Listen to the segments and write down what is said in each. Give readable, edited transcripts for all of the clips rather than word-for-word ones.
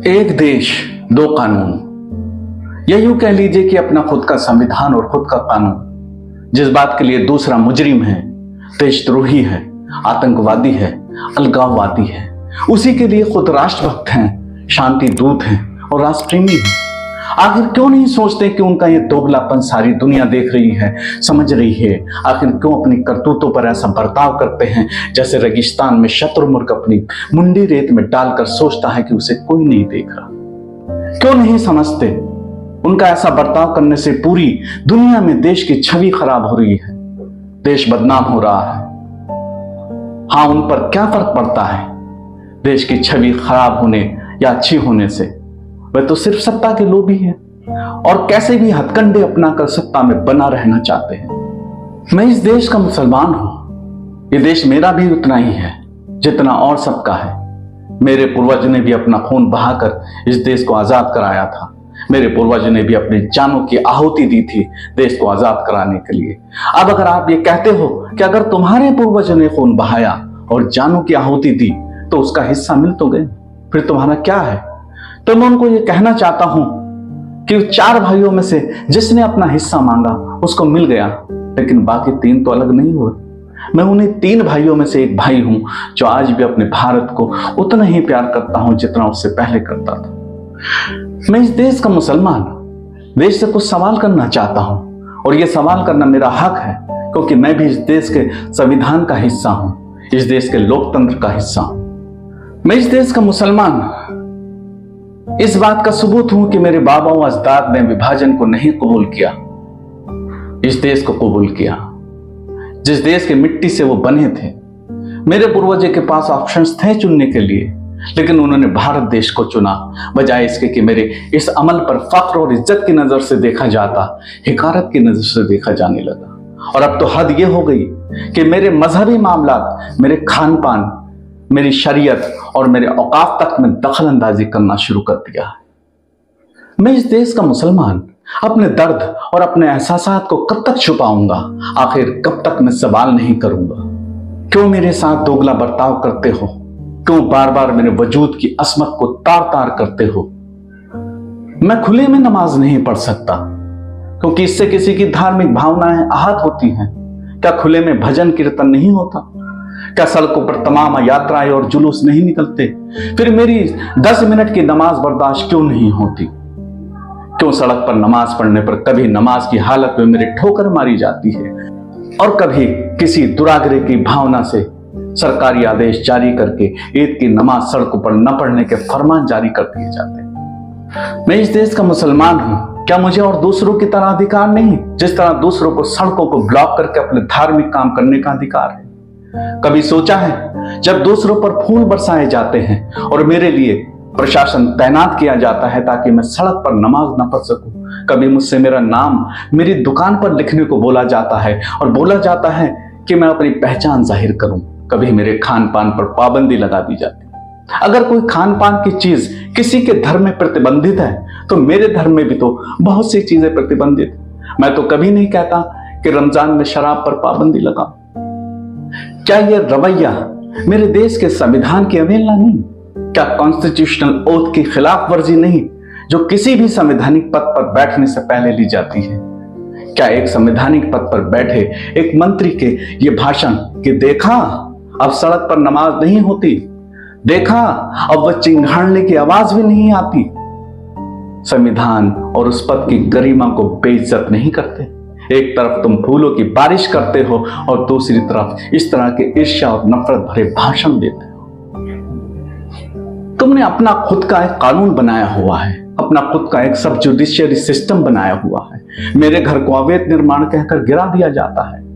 एक देश दो कानून, या यूं कह लीजिए कि अपना खुद का संविधान और खुद का कानून। जिस बात के लिए दूसरा मुजरिम है, देशद्रोही है, आतंकवादी है, अलगाववादी है, उसी के लिए खुद राष्ट्रभक्त हैं, शांति दूत हैं और राष्ट्रप्रेमी हैं। आखिर क्यों नहीं सोचते कि उनका ये दोगलापन सारी दुनिया देख रही है, समझ रही है? आखिर क्यों अपनी करतूतों पर ऐसा बर्ताव करते हैं जैसे रेगिस्तान में शत्रुमुर्ग अपनी मुंडी रेत में डालकर सोचता है कि उसे कोई नहीं देख रहा? क्यों नहीं समझते उनका ऐसा बर्ताव करने से पूरी दुनिया में देश की छवि खराब हो रही है, देश बदनाम हो रहा है। हाँ, उन पर क्या फर्क पड़ता है देश की छवि खराब होने या अच्छी होने से? वे तो सिर्फ सत्ता के लोभी हैं और कैसे भी हथकंडे अपनाकर सत्ता में बना रहना चाहते हैं। मैं इस देश का मुसलमान हूं। ये देश मेरा भी उतना ही है जितना और सबका है। मेरे पूर्वजों ने भी अपना खून बहाकर इस देश को आजाद कराया था। मेरे पूर्वजों ने भी अपनी जानों की आहुति दी थी देश को आजाद कराने के लिए। अब अगर आप ये कहते हो कि अगर तुम्हारे पूर्वजों ने खून बहाया और जानों की आहुति दी तो उसका हिस्सा मिल तो गए, फिर तुम्हारा क्या है? तो मैं उनको ये कहना चाहता हूं कि चार भाइयों में से जिसने अपना हिस्सा मांगा उसको मिल गया, लेकिन बाकी तीन तो अलग नहीं हुए। मैं उन्हीं तीन भाइयों में से एक भाई हूं जो आज भी अपने भारत को उतना ही प्यार करता हूं जितना उससे पहले करता था। मैं इस देश का मुसलमान, देश से कुछ सवाल करना चाहता हूं और यह सवाल करना मेरा हक है, क्योंकि मैं भी इस देश के संविधान का हिस्सा हूं, इस देश के लोकतंत्र का हिस्सा हूं। मैं इस देश का मुसलमान इस बात का सबूत हूं कि मेरे बाबा व अजदाद ने विभाजन को नहीं कबूल किया, इस देश को कबूल किया जिस देश की मिट्टी से वो बने थे। मेरे पूर्वजों के पास ऑप्शंस थे चुनने के लिए, लेकिन उन्होंने भारत देश को चुना, बजाय इसके कि मेरे इस अमल पर फख्र और इज्जत की नजर से देखा जाता, हिकारत की नजर से देखा जाने लगा। और अब तो हद ये हो गई कि मेरे मजहबी मामलात, मेरे खान पान, मेरी शरीयत और मेरे औकाफ तक में दखल अंदाजी करना शुरू कर दिया है। मैं इस देश का मुसलमान अपने दर्द और अपने एहसासात को कब तक छुपाऊंगा? आखिर कब तक मैं सवाल नहीं करूंगा? क्यों मेरे साथ दोगला बर्ताव करते हो? क्यों बार बार मेरे वजूद की असमत को तार तार करते हो? मैं खुले में नमाज नहीं पढ़ सकता क्योंकि इससे किसी की धार्मिक भावनाएं आहत होती हैं। क्या खुले में भजन कीर्तन नहीं होता? क्या सड़कों पर तमाम यात्राएं और जुलूस नहीं निकलते? फिर मेरी 10 मिनट की नमाज बर्दाश्त क्यों नहीं होती? क्यों सड़क पर नमाज पढ़ने पर कभी नमाज की हालत में मेरे ठोकर मारी जाती है और कभी किसी दुराग्रह की भावना से सरकारी आदेश जारी करके ईद की नमाज सड़कों पर न पढ़ने के फरमान जारी कर दिए जाते हैं। मैं इस देश का मुसलमान हूं। क्या मुझे और दूसरों की तरह अधिकार नहीं, जिस तरह दूसरों को सड़कों को ब्लॉक करके अपने धार्मिक काम करने का अधिकार है? कभी सोचा है जब दूसरों पर फूल बरसाए जाते हैं और मेरे लिए प्रशासन तैनात किया जाता है ताकि मैं सड़क पर नमाज ना पढ़ सकूं, कभी मुझसे मेरा नाम मेरी दुकान पर लिखने को बोला जाता है और बोला जाता है कि मैं अपनी पहचान जाहिर करूं, कभी मेरे खान पान पर पाबंदी लगा दी जाती है। अगर कोई खान पान की चीज किसी के धर्म में प्रतिबंधित है तो मेरे धर्म में भी तो बहुत सी चीजें प्रतिबंधित। मैं तो कभी नहीं कहता कि रमजान में शराब पर पाबंदी लगाओ। क्या यह रवैया मेरे देश के संविधान की अवहेलना नहीं? क्या कॉन्स्टिट्यूशनल ओथ की खिलाफ वर्जी नहीं जो किसी भी संवैधानिक पद पर बैठने से पहले ली जाती है? क्या एक संवैधानिक पद पर बैठे एक मंत्री के ये भाषण कि देखा अब सड़क पर नमाज नहीं होती, देखा अब वह चिंघाड़ने की आवाज भी नहीं आती, संविधान और उस पद की गरिमा को बेइज्जत नहीं करते? एक तरफ तुम फूलों की बारिश करते हो और दूसरी तरफ इस तरह के ईर्ष्या और नफरत भरे भाषण देते हो। तुमने अपना खुद का एक कानून बनाया हुआ है, अपना खुद का एक सब जुडिशियरी सिस्टम बनाया हुआ है। मेरे घर को अवैध निर्माण कहकर गिरा दिया जाता है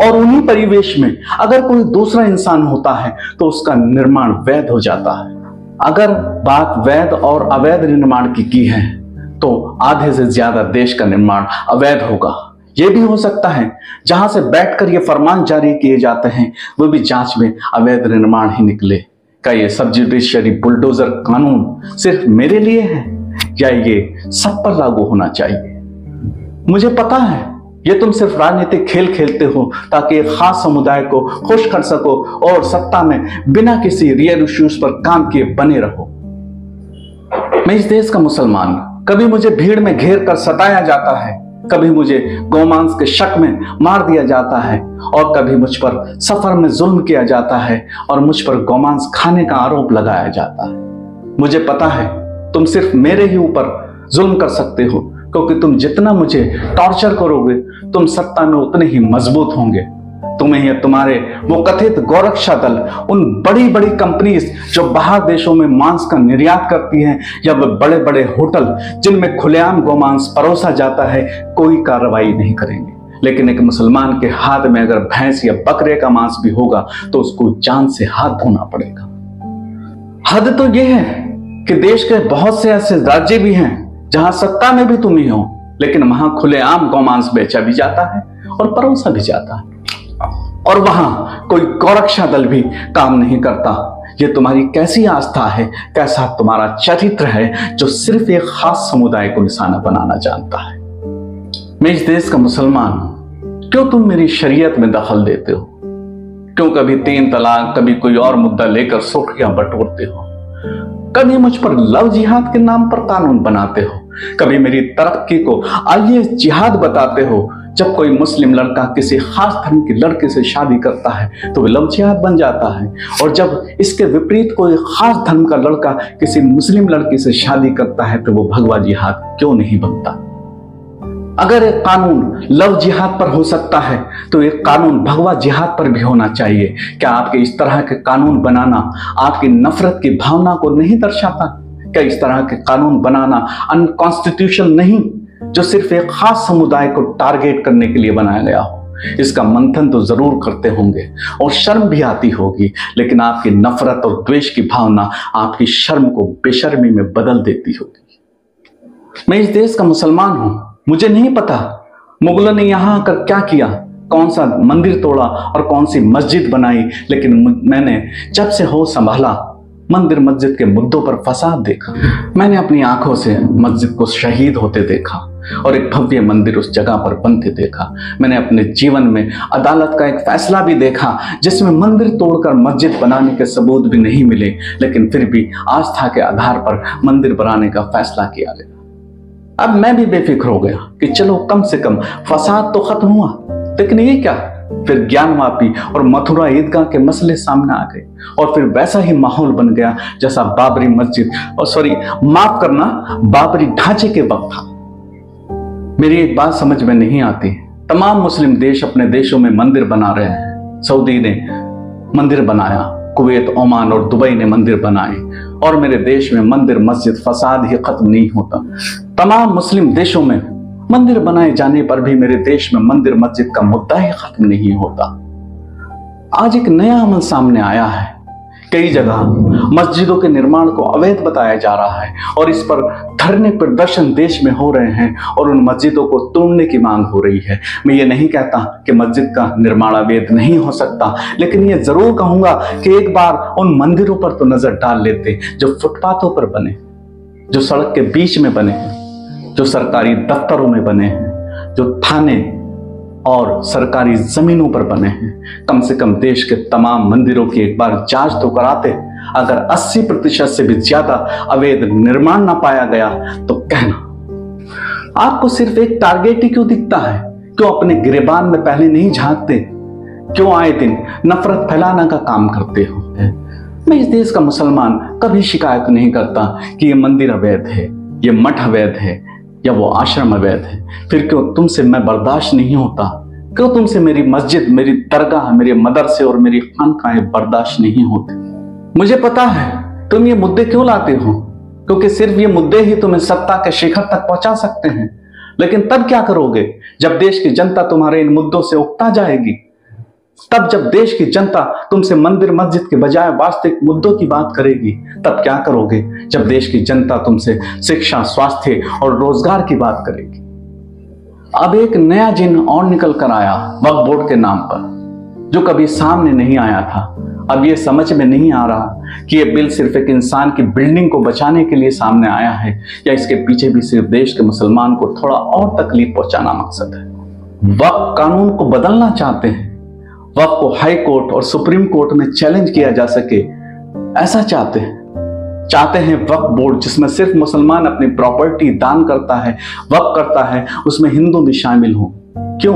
और उन्हीं परिवेश में अगर कोई दूसरा इंसान होता है तो उसका निर्माण वैध हो जाता है। अगर बात वैध और अवैध निर्माण की है तो आधे से ज्यादा देश का निर्माण अवैध होगा। यह भी हो सकता है जहां से बैठकर ये फरमान जारी किए जाते हैं वो भी जांच में अवैध निर्माण ही निकले। क्या ये सब जुडिशियरी बुलडोजर कानून सिर्फ मेरे लिए है या ये सब पर लागू होना चाहिए? मुझे पता है ये तुम सिर्फ राजनीतिक खेल खेलते हो ताकि एक खास समुदाय को खुश कर सको और सत्ता में बिना किसी रियल इश्यूज पर काम किए बने रहो। मैं इस देश का मुसलमान, कभी मुझे भीड़ में घेर कर सताया जाता है, कभी मुझे गोमांस के शक में मार दिया जाता है, और कभी मुझ पर सफर में जुल्म किया जाता है और मुझ पर गोमांस खाने का आरोप लगाया जाता है। मुझे पता है तुम सिर्फ मेरे ही ऊपर जुल्म कर सकते हो, क्योंकि तुम जितना मुझे टॉर्चर करोगे तुम सत्ता में उतने ही मजबूत होंगे। तुम्हें या तुम्हारे वो कथित गोरक्षा दल, उन बड़ी बड़ी कंपनीज जो बाहर देशों में मांस का निर्यात करती हैं, या वो बड़े बड़े होटल जिनमें खुलेआम गोमांस परोसा जाता है, कोई कार्रवाई नहीं करेंगे। लेकिन एक मुसलमान के हाथ में अगर भैंस या बकरे का मांस भी होगा तो उसको जान से हाथ धोना पड़ेगा। हद तो यह है कि देश के बहुत से ऐसे राज्य भी हैं जहां सत्ता में भी तुम ही हो, लेकिन वहां खुलेआम गोमांस बेचा भी जाता है और परोसा भी जाता है, और वहां कोई गोरक्षा दल भी काम नहीं करता। ये तुम्हारी कैसी आस्था है, कैसा तुम्हारा चरित्र है जो सिर्फ एक खास समुदाय को निशाना बनाना जानता है। मैं इस देश का मुसलमान हूं, क्यों तुम मेरी शरीयत में दखल देते हो? क्यों कभी 3 तलाक, कभी कोई और मुद्दा लेकर सुर्खियां बटोरते हो? कभी मुझ पर लव जिहाद के नाम पर कानून बनाते हो, कभी मेरी तरक्की को आइए जिहाद बताते हो। जब कोई मुस्लिम लड़का किसी खास धर्म की लड़की से शादी करता है तो वह लव जिहाद बन जाता है, और जब इसके विपरीत कोई खास धर्म का लड़का किसी मुस्लिम लड़की से शादी करता है तो वो भगवा जिहाद क्यों नहीं बनता? अगर एक कानून लव जिहाद पर हो सकता है तो एक कानून भगवा जिहाद पर भी होना चाहिए। क्या आपके इस तरह के कानून बनाना आपकी नफरत की भावना को नहीं दर्शाता? क्या इस तरह के कानून बनाना अनकॉन्स्टिट्यूशनल नहीं, जो सिर्फ एक खास समुदाय को टारगेट करने के लिए बनाया गया हो? इसका मंथन तो जरूर करते होंगे और शर्म भी आती होगी, लेकिन आपकी नफरत और द्वेष की भावना आपकी शर्म को बेशर्मी में बदल देती होगी। मैं इस देश का मुसलमान हूं, मुझे नहीं पता मुगलों ने यहां आकर क्या किया, कौन सा मंदिर तोड़ा और कौन सी मस्जिद बनाई, लेकिन मैंने जब से होश संभाला मंदिर मस्जिद के मुद्दों पर फसाद देखा। मैंने अपनी आंखों से मस्जिद को शहीद होते देखा और एक भव्य मंदिर उस जगह पर बनते देखा। मैंने अपने जीवन में अदालत का एक फैसला भी देखा जिसमें मंदिर तोड़कर मस्जिद बनाने के सबूत भी नहीं मिले, लेकिन फिर भी आस्था के आधार पर मंदिर बनाने का फैसला किया गया। अब मैं भी बेफिक्र हो गया कि चलो कम से कम फसाद तो खत्म हुआ, लेकिन ये क्या? फिर ज्ञानवापी और मथुरा ईदगाह के मसले सामने आ गए और फिर वैसा ही माहौल बन गया जैसा बाबरी मस्जिद माफ करना, बाबरी ढांचे के वक्त था। मेरी एक बात समझ में नहीं आती, तमाम मुस्लिम देश अपने देशों में मंदिर बना रहे हैं। सऊदी ने मंदिर बनाया, कुवैत, ओमान और दुबई ने मंदिर बनाए, और मेरे देश में मंदिर मस्जिद फसाद ही खत्म नहीं होता। तमाम मुस्लिम देशों में मंदिर बनाए जाने पर भी मेरे देश में मंदिर मस्जिद का मुद्दा ही खत्म नहीं होता। आज एक नया अमल सामने आया है। कई जगह मस्जिदों के निर्माण को अवैध बताया जा रहा है और इस पर धरने प्रदर्शन देश में हो रहे हैं और उन मस्जिदों को तोड़ने की मांग हो रही है। मैं ये नहीं कहता कि मस्जिद का निर्माण अवैध नहीं हो सकता, लेकिन ये जरूर कहूंगा कि एक बार उन मंदिरों पर तो नजर डाल लेते जो फुटपाथों पर बने, जो सड़क के बीच में बने हैं, जो सरकारी दफ्तरों में बने हैं, जो थाने और सरकारी जमीनों पर बने हैं। कम से कम देश के तमाम मंदिरों की एक बार जांच तो कराते। अगर 80% से भी ज्यादा अवैध निर्माण ना पाया गया तो कहना। आपको सिर्फ एक टारगेट ही क्यों दिखता है? क्यों अपने गिरेबान में पहले नहीं झांकते? क्यों आए दिन नफरत फैलाना का काम करते हो? मैं इस देश का मुसलमान कभी शिकायत नहीं करता कि ये मंदिर अवैध है, ये मठ अवैध है या वो आश्रम अवैध है। फिर क्यों तुमसे मैं बर्दाश्त नहीं होता? क्यों तुमसे मेरी मस्जिद, मेरी दरगाह, मेरे मदरसे और मेरी खानकाहें बर्दाश्त नहीं होती? मुझे पता है तुम ये मुद्दे क्यों लाते हो, क्योंकि सिर्फ ये मुद्दे ही तुम्हें सत्ता के शिखर तक पहुंचा सकते हैं। लेकिन तब क्या करोगे जब देश की जनता तुम्हारे इन मुद्दों से उकता जाएगी? तब जब देश की जनता तुमसे मंदिर मस्जिद के बजाय वास्तविक मुद्दों की बात करेगी, तब क्या करोगे जब देश की जनता तुमसे शिक्षा, स्वास्थ्य और रोजगार की बात करेगी? अब एक नया जिन और निकल कर आया वक्फ बोर्ड के नाम पर, जो कभी सामने नहीं आया था। अब ये समझ में नहीं आ रहा कि ये बिल सिर्फ एक इंसान की बिल्डिंग को बचाने के लिए सामने आया है या इसके पीछे भी सिर्फ देश के मुसलमान को थोड़ा और तकलीफ पहुंचाना मकसद है। वक्फ कानून को बदलना चाहते हैं, वक्फ को हाई कोर्ट और सुप्रीम कोर्ट में चैलेंज किया जा सके, ऐसा चाहते हैं। चाहते हैं वक्फ बोर्ड जिसमें सिर्फ मुसलमान अपनी प्रॉपर्टी दान करता है, वक्फ करता है, उसमें हिंदू भी शामिल हो। क्यों?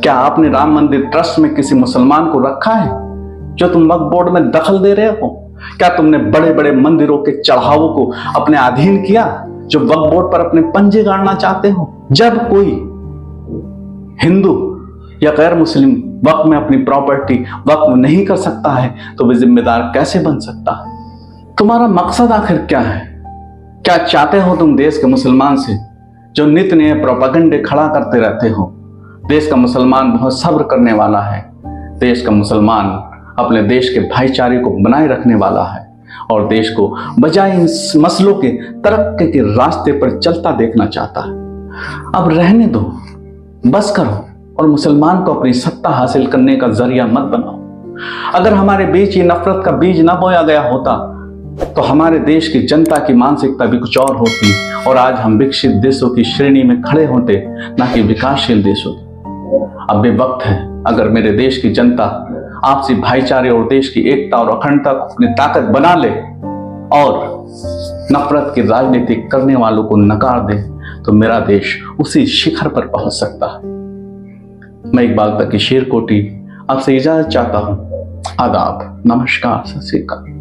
क्या आपने राम मंदिर ट्रस्ट में किसी मुसलमान को रखा है जो तुम वक्फ बोर्ड में दखल दे रहे हो? क्या तुमने बड़े बड़े मंदिरों के चढ़ावों को अपने अधीन किया जो वक्फ बोर्ड पर अपने पंजे गाड़ना चाहते हो? जब कोई हिंदू या गैर मुस्लिम वक्फ में अपनी प्रॉपर्टी वक्फ नहीं कर सकता है तो वे जिम्मेदार कैसे बन सकता है? तुम्हारा मकसद आखिर क्या है? क्या चाहते हो तुम देश के मुसलमान से जो नित्य नए प्रोपेगेंडे खड़ा करते रहते हो? देश का मुसलमान बहुत सब्र करने वाला है। देश का मुसलमान अपने देश के भाईचारे को बनाए रखने वाला है और देश को बजाय इन मसलों के तरक्की के रास्ते पर चलता देखना चाहता है। अब रहने दो, बस करो और मुसलमान को अपनी सत्ता हासिल करने का जरिया मत बनाओ। अगर हमारे बीच ये नफरत का बीज न बोया गया होता तो हमारे देश की जनता की मानसिकता भी कुछ और होती और आज हम विकसित देशों की श्रेणी में खड़े होते, ना कि विकासशील देशों। अब भी वक्त है, अगर मेरे देश की जनता आपसी भाईचारे और देश की एकता और अखंडता को अपनी ताकत बना ले और नफरत की राजनीति करने वालों को नकार दे तो मेरा देश उसी शिखर पर पहुंच सकता है। मैं इकबाल तकी शेरकोटी आपसे इजाजत चाहता हूं। आदाब, नमस्कार, सत श्री अकाल।